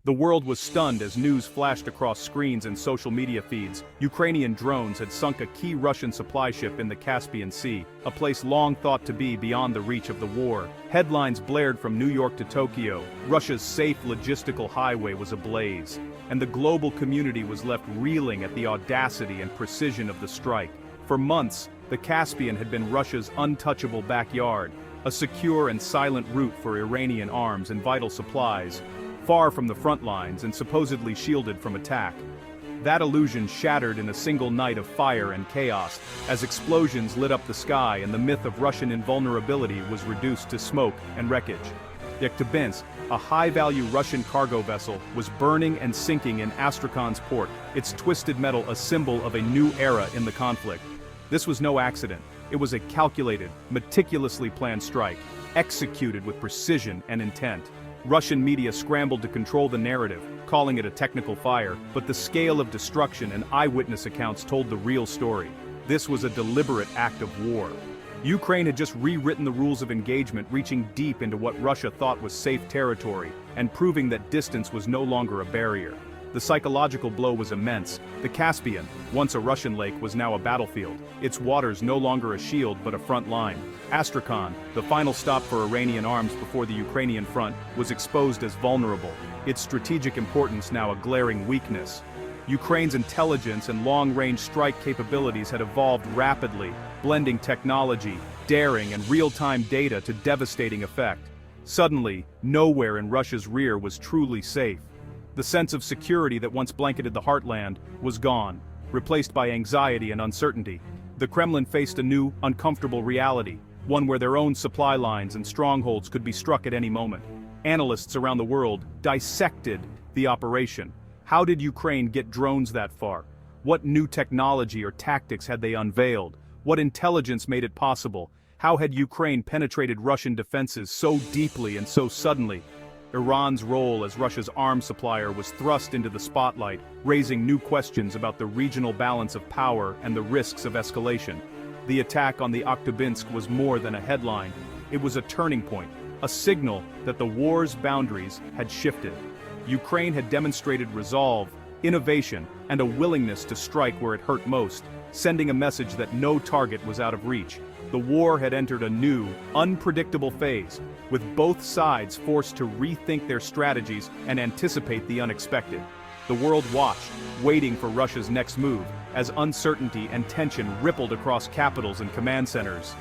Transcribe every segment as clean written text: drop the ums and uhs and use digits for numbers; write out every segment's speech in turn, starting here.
The world was stunned as news flashed across screens and social media feeds. Ukrainian drones had sunk a key Russian supply ship in the Caspian Sea, a place long thought to be beyond the reach of the war. Headlines blared from New York to Tokyo. Russia's safe logistical highway was ablaze, and the global community was left reeling at the audacity and precision of the strike. For months, the Caspian had been Russia's untouchable backyard, a secure and silent route for Iranian arms and vital supplies, far from the front lines and supposedly shielded from attack. That illusion shattered in a single night of fire and chaos, as explosions lit up the sky and the myth of Russian invulnerability was reduced to smoke and wreckage. Yakoubinsk, a high-value Russian cargo vessel, was burning and sinking in Astrakhan's port, its twisted metal a symbol of a new era in the conflict. This was no accident. It was a calculated, meticulously planned strike, executed with precision and intent. Russian media scrambled to control the narrative, calling it a technical fire, but the scale of destruction and eyewitness accounts told the real story. This was a deliberate act of war. Ukraine had just rewritten the rules of engagement, reaching deep into what Russia thought was safe territory, and proving that distance was no longer a barrier. The psychological blow was immense. The Caspian, once a Russian lake, was now a battlefield, its waters no longer a shield but a front line. Astrakhan, the final stop for Iranian arms before the Ukrainian front, was exposed as vulnerable, its strategic importance now a glaring weakness. Ukraine's intelligence and long-range strike capabilities had evolved rapidly, blending technology, daring, and real-time data to devastating effect. Suddenly, nowhere in Russia's rear was truly safe. The sense of security that once blanketed the heartland was gone, replaced by anxiety and uncertainty. The Kremlin faced a new, uncomfortable reality, one where their own supply lines and strongholds could be struck at any moment. Analysts around the world dissected the operation. How did Ukraine get drones that far? What new technology or tactics had they unveiled? What intelligence made it possible? How had Ukraine penetrated Russian defenses so deeply and so suddenly? Iran's role as Russia's arms supplier was thrust into the spotlight, raising new questions about the regional balance of power and the risks of escalation. The attack on the Yakoubinsk was more than a headline. It was a turning point, a signal that the war's boundaries had shifted. Ukraine had demonstrated resolve, innovation, and a willingness to strike where it hurt most, sending a message that no target was out of reach. The war had entered a new, unpredictable phase, with both sides forced to rethink their strategies and anticipate the unexpected. The world watched, waiting for Russia's next move, as uncertainty and tension rippled across capitals and command centers.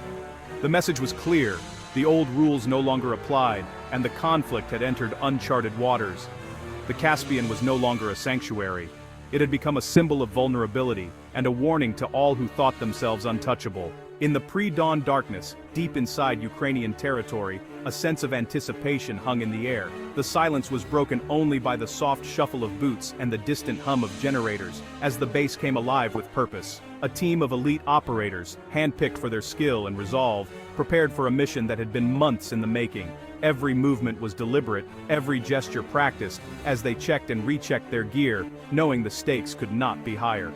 The message was clear: the old rules no longer applied, and the conflict had entered uncharted waters. The Caspian was no longer a sanctuary. It had become a symbol of vulnerability, and a warning to all who thought themselves untouchable. In the pre-dawn darkness, deep inside Ukrainian territory, a sense of anticipation hung in the air. The silence was broken only by the soft shuffle of boots and the distant hum of generators, as the base came alive with purpose. A team of elite operators, handpicked for their skill and resolve, prepared for a mission that had been months in the making. Every movement was deliberate, every gesture practiced, as they checked and rechecked their gear, knowing the stakes could not be higher.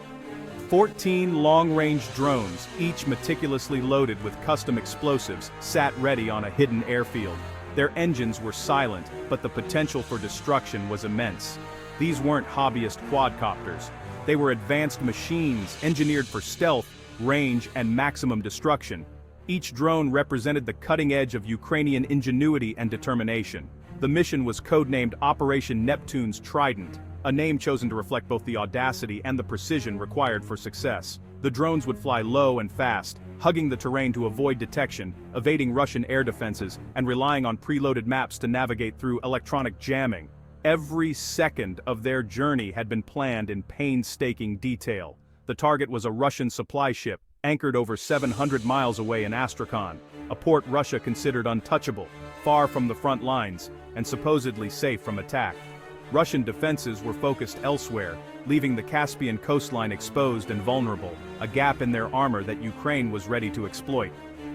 14 long-range drones, each meticulously loaded with custom explosives, sat ready on a hidden airfield. Their engines were silent, but the potential for destruction was immense. These weren't hobbyist quadcopters. They were advanced machines engineered for stealth, range, and maximum destruction. Each drone represented the cutting edge of Ukrainian ingenuity and determination. The mission was codenamed Operation Neptune's Trident, a name chosen to reflect both the audacity and the precision required for success. The drones would fly low and fast, hugging the terrain to avoid detection, evading Russian air defenses, and relying on preloaded maps to navigate through electronic jamming. Every second of their journey had been planned in painstaking detail. The target was a Russian supply ship, anchored over 700 miles away in Astrakhan, a port Russia considered untouchable, far from the front lines, and supposedly safe from attack. Russian defenses were focused elsewhere, leaving the Caspian coastline exposed and vulnerable, a gap in their armor that Ukraine was ready to exploit.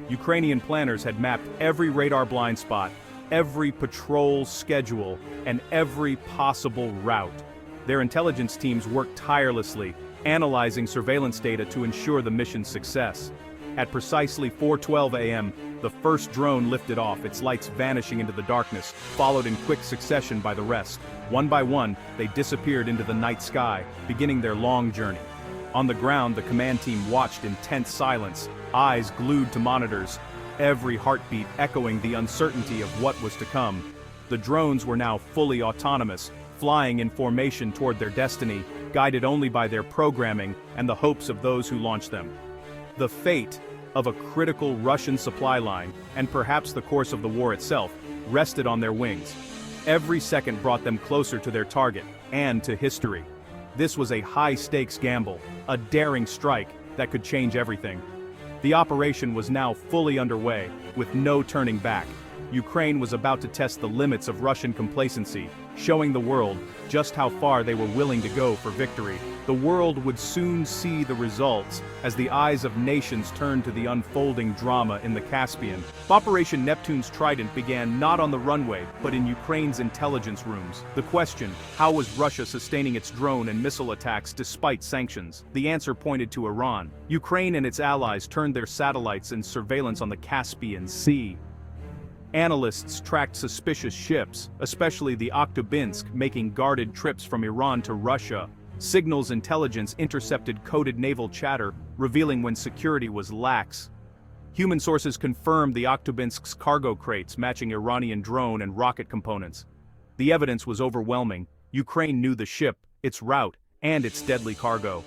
Ukrainian planners had mapped every radar blind spot, every patrol schedule, and every possible route. Their intelligence teams worked tirelessly, analyzing surveillance data to ensure the mission's success. At precisely 4:12 a.m., the first drone lifted off, its lights vanishing into the darkness, followed in quick succession by the rest. One by one, they disappeared into the night sky, beginning their long journey. On the ground, the command team watched in tense silence, eyes glued to monitors, every heartbeat echoing the uncertainty of what was to come. The drones were now fully autonomous, flying in formation toward their destiny, guided only by their programming and the hopes of those who launched them. The fate of a critical Russian supply line, and perhaps the course of the war itself, rested on their wings. Every second brought them closer to their target, and to history. This was a high-stakes gamble, a daring strike that could change everything. The operation was now fully underway, with no turning back. Ukraine was about to test the limits of Russian complacency, showing the world just how far they were willing to go for victory. The world would soon see the results as the eyes of nations turned to the unfolding drama in the Caspian. Operation Neptune's Trident began not on the runway, but in Ukraine's intelligence rooms. The question, how was Russia sustaining its drone and missile attacks despite sanctions? The answer pointed to Iran. Ukraine and its allies turned their satellites and surveillance on the Caspian Sea. Analysts tracked suspicious ships, especially the Oktyabinsk, making guarded trips from Iran to Russia. Signals intelligence intercepted coded naval chatter, revealing when security was lax. Human sources confirmed the Oktyabinsk's cargo crates matching Iranian drone and rocket components. The evidence was overwhelming. Ukraine knew the ship, its route, and its deadly cargo.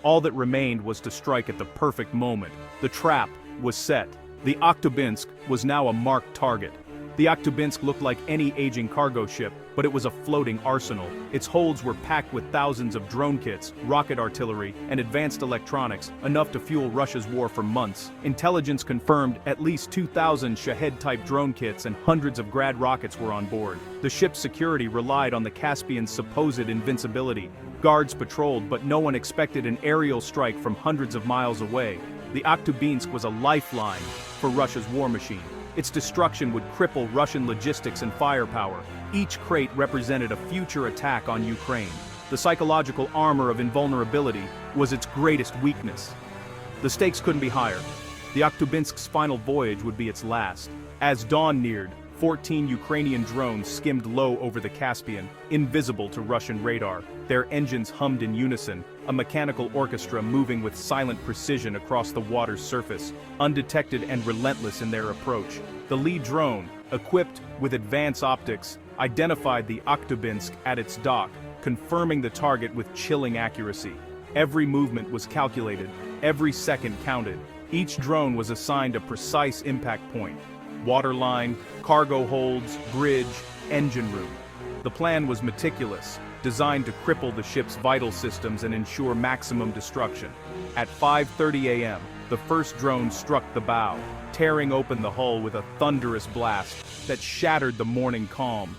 All that remained was to strike at the perfect moment. The trap was set. The Oktyabinsk was now a marked target. The Oktyabinsk looked like any aging cargo ship, but it was a floating arsenal. Its holds were packed with thousands of drone kits, rocket artillery, and advanced electronics, enough to fuel Russia's war for months. Intelligence confirmed at least 2,000 Shahed-type drone kits and hundreds of Grad rockets were on board. The ship's security relied on the Caspian's supposed invincibility. Guards patrolled, but no one expected an aerial strike from hundreds of miles away. The Oktyabinsk was a lifeline for Russia's war machine. Its destruction would cripple Russian logistics and firepower. Each crate represented a future attack on Ukraine. The psychological armor of invulnerability was its greatest weakness. The stakes couldn't be higher. The Oktyabinsk's final voyage would be its last. As dawn neared, 14 Ukrainian drones skimmed low over the Caspian, invisible to Russian radar. Their engines hummed in unison, a mechanical orchestra moving with silent precision across the water's surface, undetected and relentless in their approach. The lead drone, equipped with advanced optics, identified the Oktyabinsk at its dock, confirming the target with chilling accuracy. Every movement was calculated, every second counted. Each drone was assigned a precise impact point: waterline, cargo holds, bridge, engine room. The plan was meticulous, designed to cripple the ship's vital systems and ensure maximum destruction. At 5:30 a.m., the first drone struck the bow, tearing open the hull with a thunderous blast that shattered the morning calm.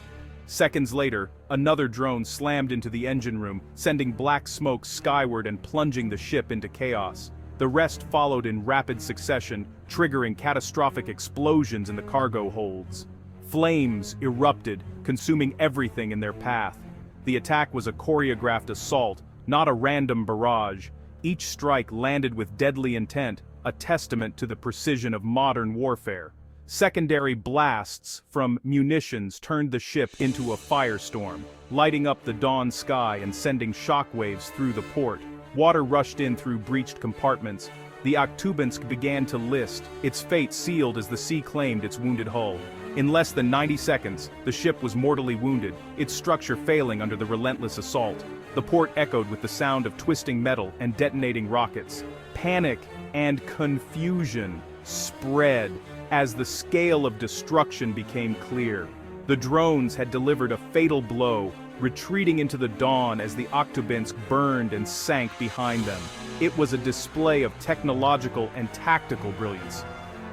Seconds later, another drone slammed into the engine room, sending black smoke skyward and plunging the ship into chaos. The rest followed in rapid succession, triggering catastrophic explosions in the cargo holds. Flames erupted, consuming everything in their path. The attack was a choreographed assault, not a random barrage. Each strike landed with deadly intent, a testament to the precision of modern warfare. Secondary blasts from munitions turned the ship into a firestorm, lighting up the dawn sky and sending shockwaves through the port. Water rushed in through breached compartments. The Oktyabinsk began to list, its fate sealed as the sea claimed its wounded hull. In less than 90 seconds, the ship was mortally wounded, its structure failing under the relentless assault. The port echoed with the sound of twisting metal and detonating rockets. Panic and confusion spread as the scale of destruction became clear. The drones had delivered a fatal blow, retreating into the dawn as the Oktyabinsk burned and sank behind them. It was a display of technological and tactical brilliance.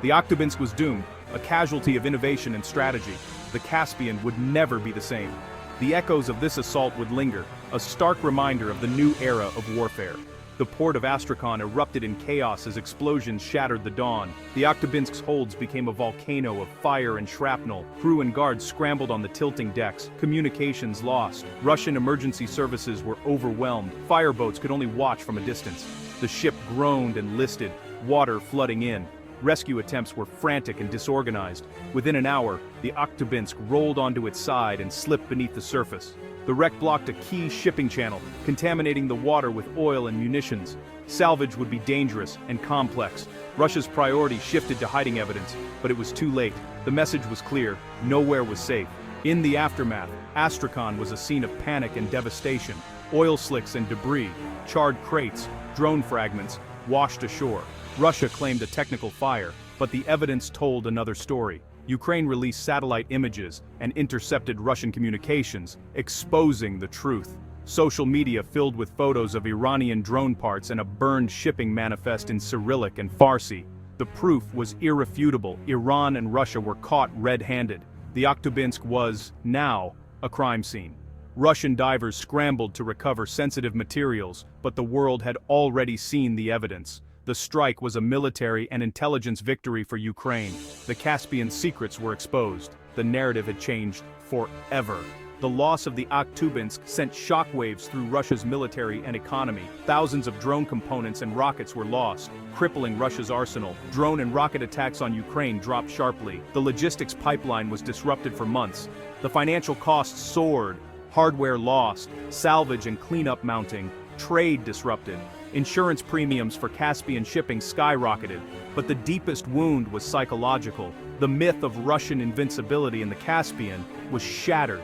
The Oktyabinsk was doomed, a casualty of innovation and strategy. The Caspian would never be the same. The echoes of this assault would linger, a stark reminder of the new era of warfare. The port of Astrakhan erupted in chaos as explosions shattered the dawn. The Oktyabinsk's holds became a volcano of fire and shrapnel. Crew and guards scrambled on the tilting decks, communications lost. Russian emergency services were overwhelmed. Fireboats could only watch from a distance. The ship groaned and listed, water flooding in. Rescue attempts were frantic and disorganized. Within an hour, the Oktyabinsk rolled onto its side and slipped beneath the surface. The wreck blocked a key shipping channel, contaminating the water with oil and munitions. Salvage would be dangerous and complex. Russia's priority shifted to hiding evidence, but it was too late. The message was clear: nowhere was safe. In the aftermath, Astrakhan was a scene of panic and devastation. Oil slicks and debris, charred crates, drone fragments, washed ashore. Russia claimed a technical fire, but the evidence told another story. Ukraine released satellite images and intercepted Russian communications, exposing the truth. Social media filled with photos of Iranian drone parts and a burned shipping manifest in Cyrillic and Farsi. The proof was irrefutable. Iran and Russia were caught red-handed. The Akhtubinsk was, now, a crime scene. Russian divers scrambled to recover sensitive materials, but the world had already seen the evidence. The strike was a military and intelligence victory for Ukraine. The Caspian secrets were exposed. The narrative had changed forever. The loss of the Akhtubinsk sent shockwaves through Russia's military and economy. Thousands of drone components and rockets were lost, crippling Russia's arsenal. Drone and rocket attacks on Ukraine dropped sharply. The logistics pipeline was disrupted for months. The financial costs soared. Hardware lost, salvage and cleanup mounting, trade disrupted. Insurance premiums for Caspian shipping skyrocketed, but the deepest wound was psychological. The myth of Russian invincibility in the Caspian was shattered.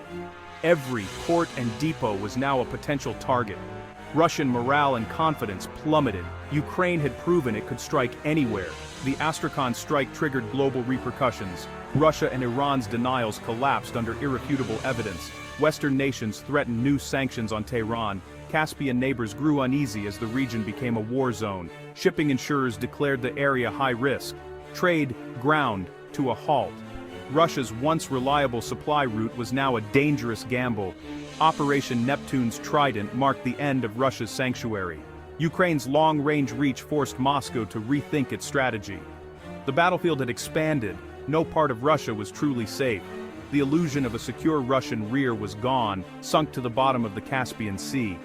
Every port and depot was now a potential target. Russian morale and confidence plummeted. Ukraine had proven it could strike anywhere. The Astrakhan strike triggered global repercussions. Russia and Iran's denials collapsed under irrefutable evidence. Western nations threatened new sanctions on Tehran. Caspian neighbors grew uneasy as the region became a war zone. Shipping insurers declared the area high risk. Trade ground to a halt. Russia's once reliable supply route was now a dangerous gamble. Operation Neptune's Trident marked the end of Russia's sanctuary. Ukraine's long-range reach forced Moscow to rethink its strategy. The battlefield had expanded. No part of Russia was truly safe. The illusion of a secure Russian rear was gone, sunk to the bottom of the Caspian Sea.